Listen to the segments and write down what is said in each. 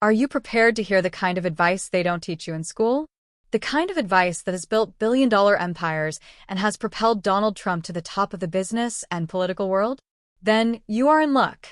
Are you prepared to hear the kind of advice they don't teach you in school? The kind of advice that has built billion-dollar empires and has propelled Donald Trump to the top of the business and political world? Then you are in luck.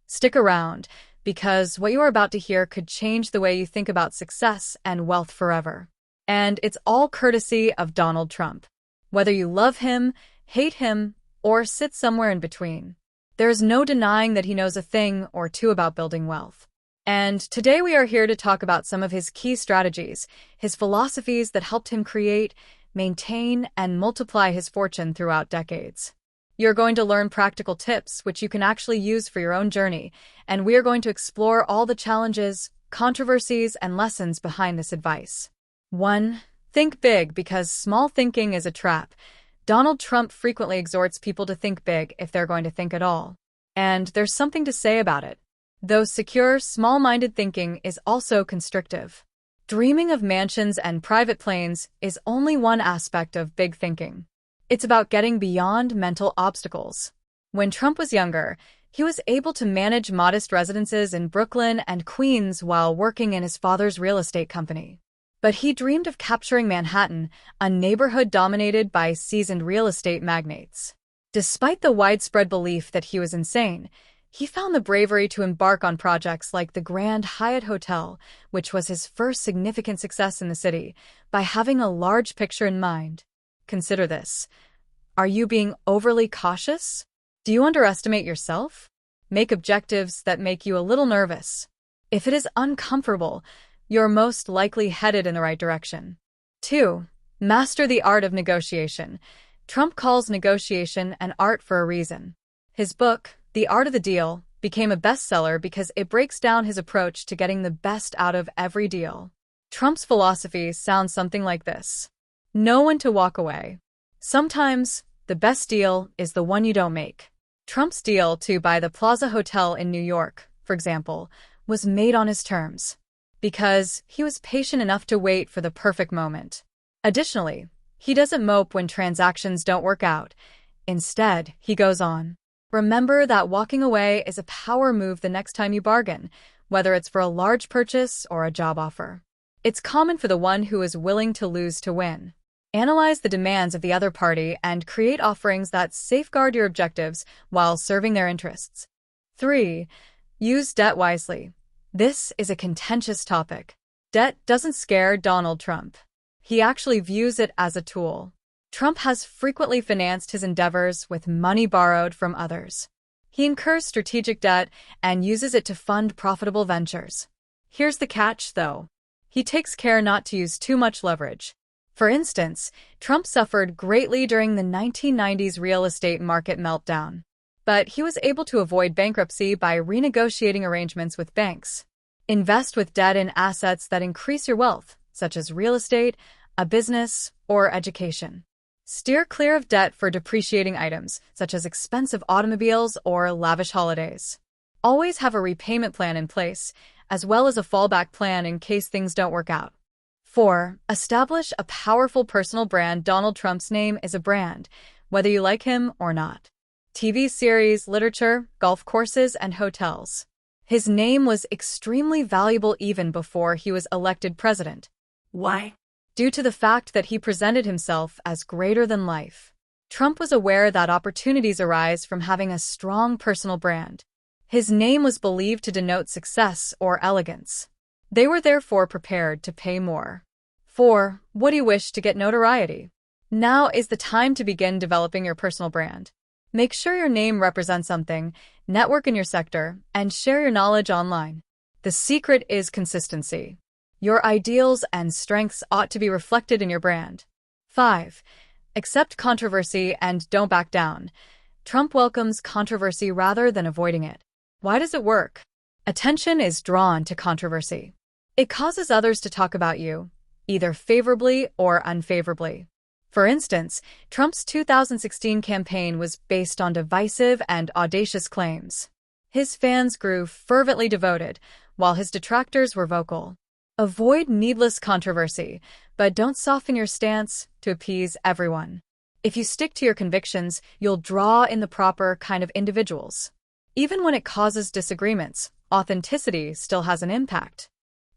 Stick around, because what you are about to hear could change the way you think about success and wealth forever. And it's all courtesy of Donald Trump. Whether you love him, hate him, or sit somewhere in between, there is no denying that he knows a thing or two about building wealth. And today we are here to talk about some of his key strategies, his philosophies that helped him create, maintain, and multiply his fortune throughout decades. You're going to learn practical tips which you can actually use for your own journey, and we are going to explore all the challenges, controversies, and lessons behind this advice. 1. Think big, because small thinking is a trap. Donald Trump frequently exhorts people to think big if they're going to think at all. And there's something to say about it. Though secure, small-minded thinking is also constrictive. Dreaming of mansions and private planes is only one aspect of big thinking. It's about getting beyond mental obstacles. When Trump was younger, he was able to manage modest residences in Brooklyn and Queens while working in his father's real estate company. But he dreamed of capturing Manhattan, a neighborhood dominated by seasoned real estate magnates. Despite the widespread belief that he was insane, he found the bravery to embark on projects like the Grand Hyatt Hotel, which was his first significant success in the city, by having a large picture in mind. Consider this. Are you being overly cautious? Do you underestimate yourself? Make objectives that make you a little nervous. If it is uncomfortable, you're most likely headed in the right direction. 2. Master the art of negotiation. Trump calls negotiation an art for a reason. His book, The Art of the Deal, became a bestseller because it breaks down his approach to getting the best out of every deal. Trump's philosophy sounds something like this. Know when to walk away. Sometimes, the best deal is the one you don't make. Trump's deal to buy the Plaza Hotel in New York, for example, was made on his terms, because he was patient enough to wait for the perfect moment. Additionally, he doesn't mope when transactions don't work out. Instead, he goes on. Remember that walking away is a power move the next time you bargain, whether it's for a large purchase or a job offer. It's common for the one who is willing to lose to win. Analyze the demands of the other party and create offerings that safeguard your objectives while serving their interests. 3. Use debt wisely. This is a contentious topic. Debt doesn't scare Donald Trump. He actually views it as a tool. Trump has frequently financed his endeavors with money borrowed from others. He incurs strategic debt and uses it to fund profitable ventures. Here's the catch, though. He takes care not to use too much leverage. For instance, Trump suffered greatly during the 1990s real estate market meltdown. But he was able to avoid bankruptcy by renegotiating arrangements with banks. Invest with debt in assets that increase your wealth, such as real estate, a business, or education. Steer clear of debt for depreciating items, such as expensive automobiles or lavish holidays. Always have a repayment plan in place, as well as a fallback plan in case things don't work out. 4. Establish a powerful personal brand. Donald Trump's name is a brand, whether you like him or not. TV series, literature, golf courses, and hotels. His name was extremely valuable even before he was elected president. Why? Due to the fact that he presented himself as greater than life. Trump was aware that opportunities arise from having a strong personal brand. His name was believed to denote success or elegance. They were therefore prepared to pay more. 4. What do you wish to get notoriety? Now is the time to begin developing your personal brand. Make sure your name represents something, network in your sector, and share your knowledge online. The secret is consistency. Your ideals and strengths ought to be reflected in your brand. 5. Accept controversy and don't back down. Trump welcomes controversy rather than avoiding it. Why does it work? Attention is drawn to controversy. It causes others to talk about you, either favorably or unfavorably. For instance, Trump's 2016 campaign was based on divisive and audacious claims. His fans grew fervently devoted, while his detractors were vocal. Avoid needless controversy, but don't soften your stance to appease everyone. If you stick to your convictions, you'll draw in the proper kind of individuals. Even when it causes disagreements, authenticity still has an impact.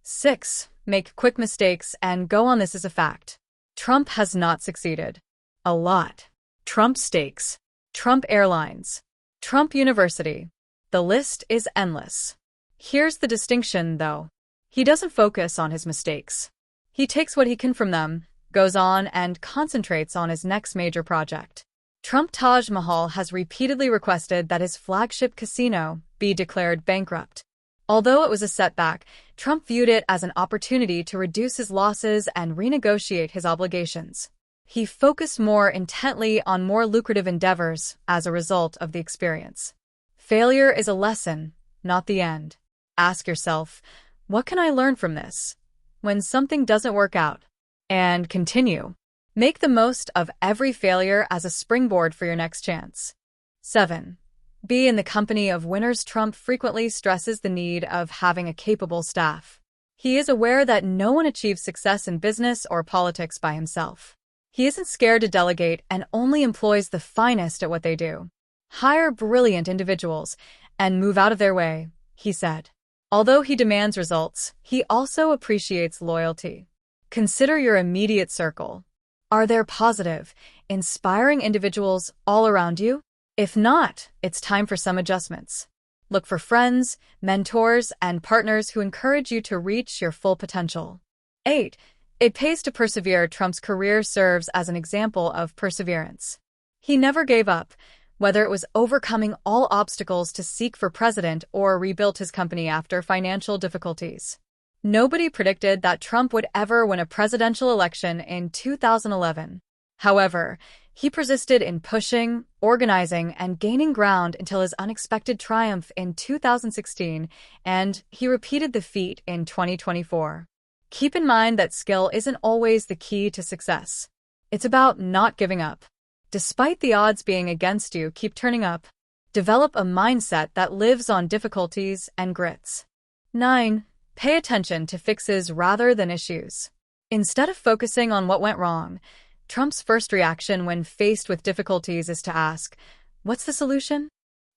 6. Make quick mistakes and go on this as a fact. Trump has not succeeded. A lot. Trump Steaks, Trump Airlines, Trump University. The list is endless. Here's the distinction, though. He doesn't focus on his mistakes. He takes what he can from them, goes on, and concentrates on his next major project. Trump Taj Mahal has repeatedly requested that his flagship casino be declared bankrupt. Although it was a setback, Trump viewed it as an opportunity to reduce his losses and renegotiate his obligations. He focused more intently on more lucrative endeavors as a result of the experience. Failure is a lesson, not the end. Ask yourself, what can I learn from this? When something doesn't work out, and continue. Make the most of every failure as a springboard for your next chance. 7. Be in the company of winners. Trump frequently stresses the need of having a capable staff. He is aware that no one achieves success in business or politics by himself. He isn't scared to delegate and only employs the finest at what they do. Hire brilliant individuals and move out of their way, he said. Although he demands results, he also appreciates loyalty. Consider your immediate circle. Are there positive, inspiring individuals all around you? If not, it's time for some adjustments. Look for friends, mentors, and partners who encourage you to reach your full potential. 8. It pays to persevere. Trump's career serves as an example of perseverance. He never gave up, whether it was overcoming all obstacles to seek for president or rebuilt his company after financial difficulties. Nobody predicted that Trump would ever win a presidential election in 2011. However, he persisted in pushing, organizing, and gaining ground until his unexpected triumph in 2016, and he repeated the feat in 2024. Keep in mind that skill isn't always the key to success. It's about not giving up. Despite the odds being against you, keep turning up. Develop a mindset that lives on difficulties and grits. 9. Pay attention to fixes rather than issues. Instead of focusing on what went wrong, Trump's first reaction when faced with difficulties is to ask, what's the solution?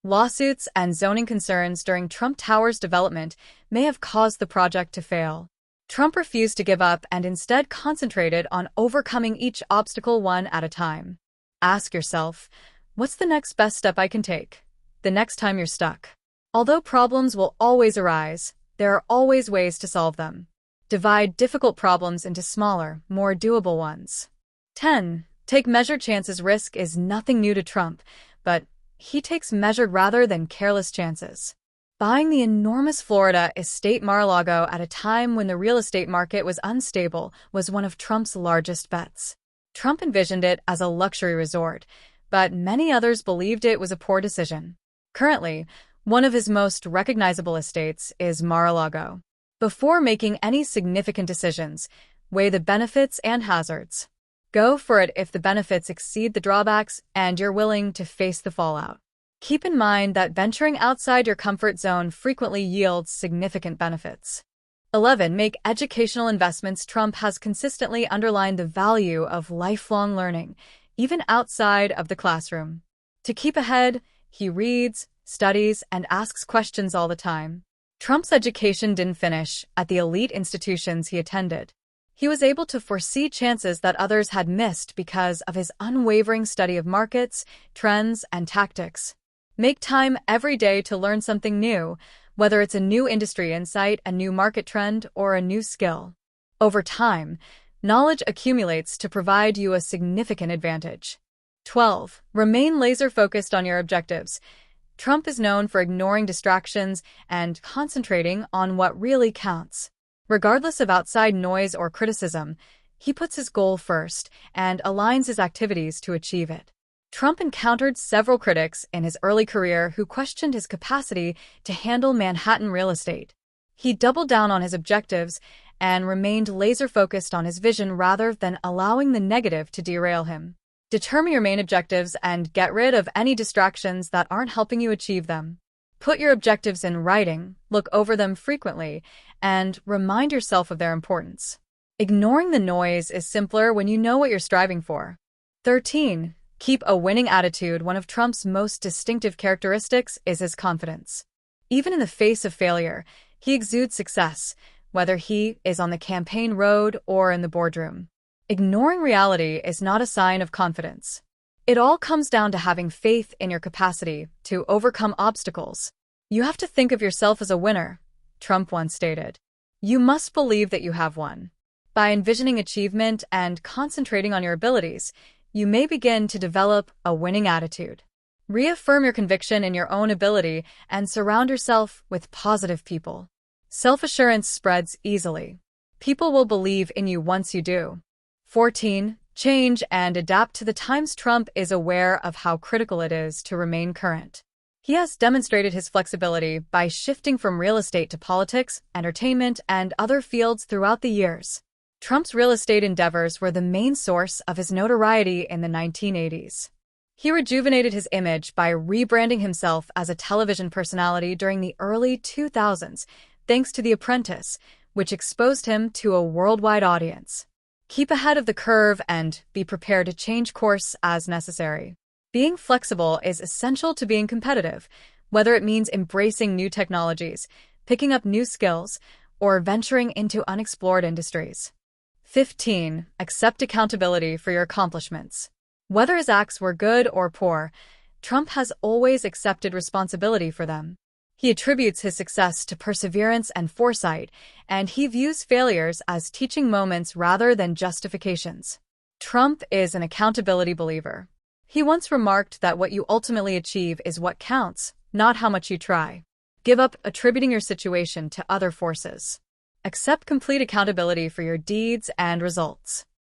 Lawsuits and zoning concerns during Trump Tower's development may have caused the project to fail. Trump refused to give up and instead concentrated on overcoming each obstacle one at a time. Ask yourself, what's the next best step I can take the next time you're stuck? Although problems will always arise, there are always ways to solve them. Divide difficult problems into smaller, more doable ones. 10. Take measured chances. Risk is nothing new to Trump, but he takes measured rather than careless chances. Buying the enormous Florida estate Mar-a-Lago at a time when the real estate market was unstable was one of Trump's largest bets. Trump envisioned it as a luxury resort, but many others believed it was a poor decision. Currently, one of his most recognizable estates is Mar-a-Lago. Before making any significant decisions, weigh the benefits and hazards. Go for it if the benefits exceed the drawbacks and you're willing to face the fallout. Keep in mind that venturing outside your comfort zone frequently yields significant benefits. 11. Make educational investments. Trump has consistently underlined the value of lifelong learning, even outside of the classroom. To keep ahead, he reads, studies, and asks questions all the time. Trump's education didn't finish at the elite institutions he attended. He was able to foresee chances that others had missed because of his unwavering study of markets, trends, and tactics. Make time every day to learn something new, whether it's a new industry insight, a new market trend, or a new skill. Over time, knowledge accumulates to provide you a significant advantage. 12. Remain laser-focused on your objectives. Trump is known for ignoring distractions and concentrating on what really counts. Regardless of outside noise or criticism, he puts his goal first and aligns his activities to achieve it. Trump encountered several critics in his early career who questioned his capacity to handle Manhattan real estate. He doubled down on his objectives and remained laser-focused on his vision rather than allowing the negative to derail him. Determine your main objectives and get rid of any distractions that aren't helping you achieve them. Put your objectives in writing, look over them frequently, and remind yourself of their importance. Ignoring the noise is simpler when you know what you're striving for. 13. Keep a winning attitude. One of Trump's most distinctive characteristics is his confidence. Even in the face of failure, he exudes success, whether he is on the campaign road or in the boardroom. Ignoring reality is not a sign of confidence. It all comes down to having faith in your capacity to overcome obstacles. You have to think of yourself as a winner, Trump once stated. You must believe that you have won. By envisioning achievement and concentrating on your abilities, you may begin to develop a winning attitude. Reaffirm your conviction in your own ability and surround yourself with positive people. Self-assurance spreads easily. People will believe in you once you do. 14. Change and adapt to the times. Trump is aware of how critical it is to remain current. He has demonstrated his flexibility by shifting from real estate to politics, entertainment, and other fields throughout the years. Trump's real estate endeavors were the main source of his notoriety in the 1980s. He rejuvenated his image by rebranding himself as a television personality during the early 2000s, thanks to The Apprentice, which exposed him to a worldwide audience. Keep ahead of the curve and be prepared to change course as necessary. Being flexible is essential to being competitive, whether it means embracing new technologies, picking up new skills, or venturing into unexplored industries. 15. Accept accountability for your accomplishments. Whether his acts were good or poor, Trump has always accepted responsibility for them. He attributes his success to perseverance and foresight, and he views failures as teaching moments rather than justifications. Trump is an accountability believer. He once remarked that what you ultimately achieve is what counts, not how much you try. Give up attributing your situation to other forces. Accept complete accountability for your deeds and results.